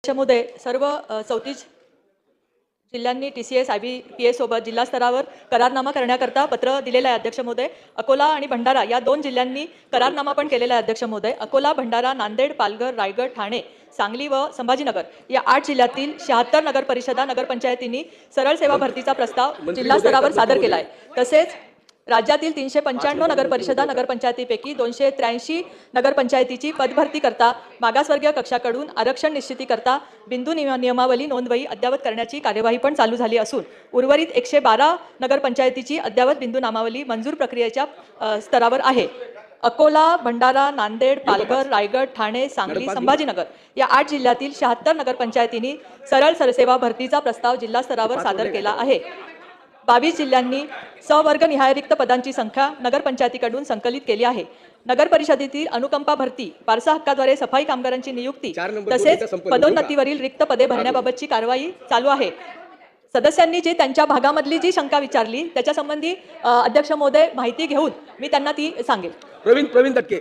अध्यक्ष महोदय, सर्व 34 जिल्ह्यांनी TCS IBPS सोबत जिल्हा स्तरावर करारनामा करण्याकरता पत्र दिलेलं आहे अध्यक्ष महोदय. अकोला आणि भंडारा या 2 जिल्ह्यांनी करारनामा पण केलेला आहे अध्यक्ष महोदय. अकोला, भंडारा, नांदेड, पालघर, रायगड, ठाणे, सांगली व संभाजीनगर या 8 जिल्ह्यातील 76 नगर परिषदा नगरपंचायतींनी सरळ सेवा भरतीचा प्रस्ताव जिल्हा स्तरावर सादर केला आहे. तसेच राज्यातील 395 नगरपरिषदा नगरपंचायतीपैकी 283 नगरपंचायतीची पदभरती करता मागासवर्गीय कक्षाकडून आरक्षण निश्चिती करता बिंदू नियमावली नोंदवही अद्ययावत करण्याची कार्यवाही पण चालू झाली असून उर्वरित 112 नगरपंचायतीची अद्ययावत बिंदू नामावली मंजूर प्रक्रियेच्या स्तरावर आहे. अकोला, भंडारा, नांदेड, पालघर, रायगड, ठाणे, सांगली, संभाजीनगर या 8 जिल्ह्यातील 76 नगरपंचायतींनी सरळ सेवा भरतीचा प्रस्ताव जिल्हा स्तरावर सादर केला आहे. 22 जिल्ह्यांनी सवर्गनिहाय रिक्त पदांची संख्या नगरपंचायतीकडून संकलित केली आहे. नगर परिषदेतील अनुकंपा भरती, वारसा हक्काद्वारे सफाई कामगारांची नियुक्ती तसेच पदोन्नतीवरील रिक्त पदे भरण्याबाबतची कारवाई चालू आहे. सदस्यांनी जी त्यांच्या भागामधली जी शंका विचारली त्याच्या संबंधी अध्यक्ष महोदय माहिती घेऊन मी त्यांना ती सांगेल. प्रवीण तटके